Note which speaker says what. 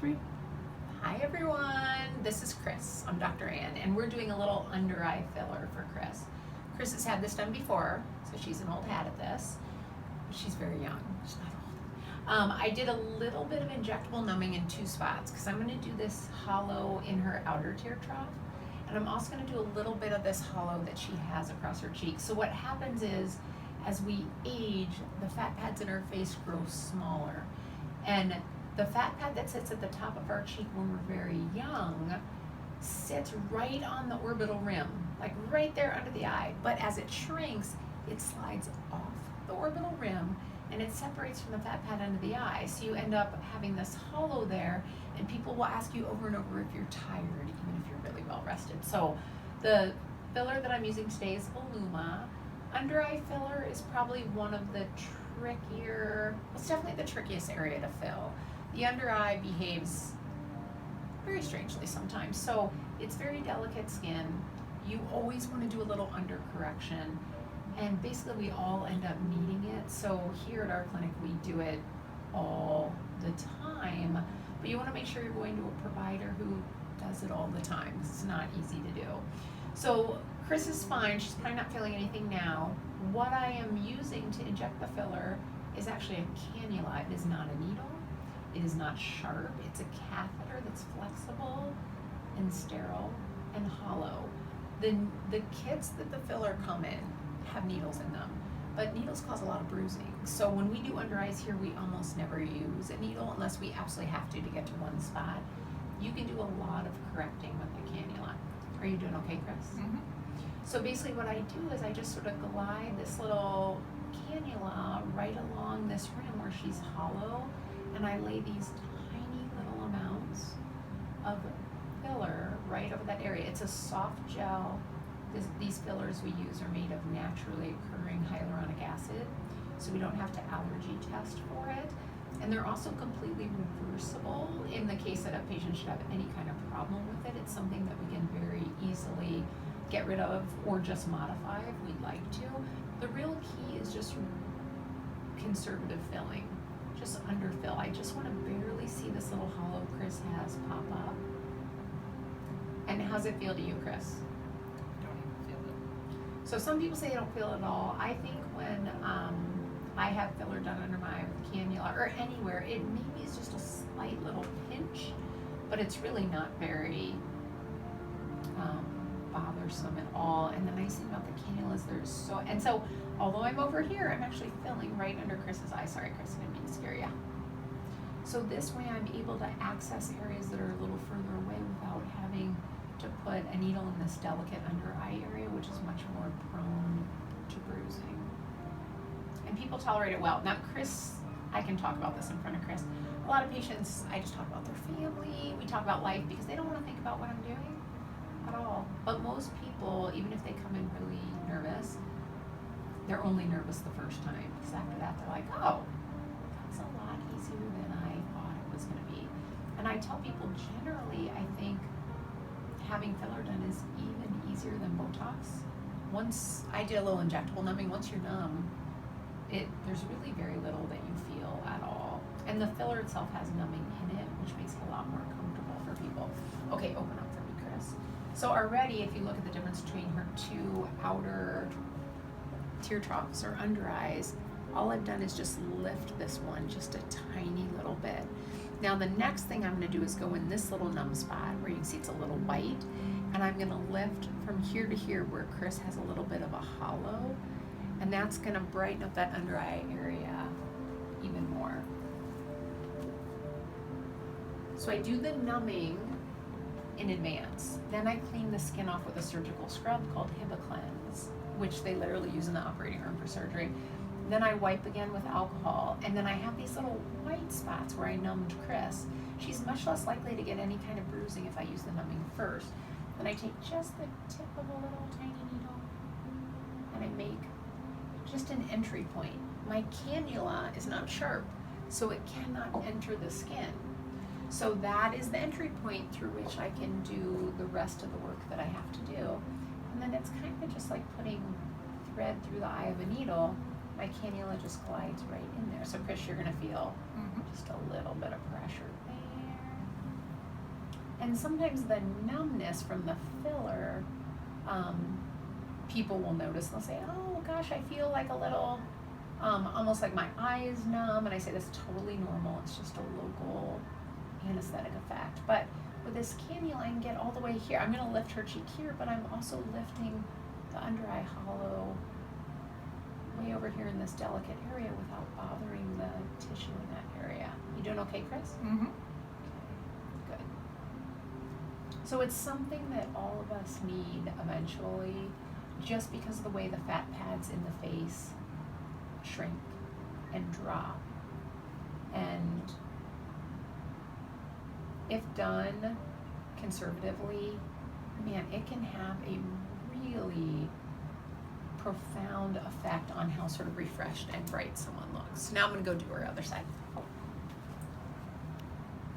Speaker 1: 3.
Speaker 2: Hi everyone, this is Chris. I'm Dr. Ann, and we're doing a little under eye filler for Chris. Chris has had this done before, so she's an old hat at this. She's very young, she's not old. I did a little bit of injectable numbing in 2 spots because I'm going to do this hollow in her outer tear trough, and I'm also going to do a little bit of this hollow that she has across her cheek. So what happens is, as we age, the fat pads in her face grow smaller, and the fat pad that sits at the top of our cheek when we're very young sits right on the orbital rim, like right there under the eye. But as it shrinks, it slides off the orbital rim and it separates from the fat pad under the eye. So you end up having this hollow there, and people will ask you over and over if you're tired, even if you're really well rested. So the filler that I'm using today is Voluma. Under eye filler is probably one of the trickier, it's definitely the trickiest area to fill. The under eye behaves very strangely sometimes. So it's very delicate skin. You always want to do a little under correction. And basically we all end up needing it. So here at our clinic we do it all the time. But you want to make sure you're going to a provider who does it all the time. It's not easy to do. So Chris is fine. She's probably not feeling anything now. What I am using to inject the filler is actually a cannula. It is not a needle. It is not sharp. It's a catheter that's flexible and sterile and hollow. The kits that the filler come in have needles in them, but needles cause a lot of bruising. So when we do under eyes here, we almost never use a needle unless we absolutely have to get to one spot. You can do a lot of correcting with the cannula. Are you doing okay, Chris?
Speaker 1: Mm-hmm.
Speaker 2: So basically what I do is I just sort of glide this little cannula right along this rim where she's hollow, and I lay these tiny little amounts of filler right over that area. It's a soft gel. These fillers we use are made of naturally occurring hyaluronic acid, so we don't have to allergy test for it. And they're also completely reversible in the case that a patient should have any kind of problem with it. It's something that we can very easily get rid of or just modify if we'd like to. The real key is just conservative filling. Just underfill. I just want to barely see this little hollow Chris has pop up. And how's it feel to you, Chris?
Speaker 1: Don't even feel it.
Speaker 2: So some people say they don't feel it at all. I think when I have filler done under my eye with cannula or anywhere, it maybe is just a slight little pinch, but it's really not very bothersome at all. And the nice thing about the cannula is so although I'm over here, I'm actually filling right under Chris's eye. Sorry, Chris, I didn't mean to scare you. So this way I'm able to access areas that are a little further away without having to put a needle in this delicate under eye area, which is much more prone to bruising. And people tolerate it well. Now Chris, I can talk about this in front of Chris. A lot of patients, I just talk about their family, we talk about life because they don't want to think about what I'm doing at all. But most people, even if they come in really nervous, they're only nervous the first time. Because after that, they're like, oh, that's a lot easier than I thought it was going to be. And I tell people generally, I think having filler done is even easier than Botox. Once I did a little injectable numbing, once you're numb, there's really very little that you feel at all. And the filler itself has numbing in it, which makes it a lot more comfortable for people. Okay, open up for me, Chris. So already, if you look at the difference between her 2 outer tear troughs or under eyes, all I've done is just lift this one just a tiny little bit. Now the next thing I'm going to do is go in this little numb spot where you can see it's a little white, and I'm going to lift from here to here where Chris has a little bit of a hollow, and that's going to brighten up that under eye area even more. So I do the numbing in advance. Then I clean the skin off with a surgical scrub called Hibiclens, which they literally use in the operating room for surgery. Then I wipe again with alcohol, and then I have these little white spots where I numbed Chris. She's much less likely to get any kind of bruising if I use the numbing first. Then I take just the tip of a little tiny needle, and I make just an entry point. My cannula is not sharp, so it cannot enter the skin. So that is the entry point through which I can do the rest of the work that I have to do. And then it's kind of just like putting thread through the eye of a needle. My cannula just glides right in there. So Chris, you're gonna feel just a little bit of pressure there. And sometimes the numbness from the filler, people will notice, they'll say, oh gosh, I feel like a little, almost like my eye is numb, and I say that's totally normal, it's just a local anesthetic effect. But with this cannula, I can get all the way here. I'm gonna lift her cheek here, but I'm also lifting the under eye hollow way over here in this delicate area without bothering the tissue in that area. You doing okay, Chris?
Speaker 1: Mm-hmm.
Speaker 2: Good. So it's something that all of us need eventually, just because of the way the fat pads in the face shrink and drop. And if done conservatively, man, it can have a really profound effect on how sort of refreshed and bright someone looks. Now I'm gonna go do her other side.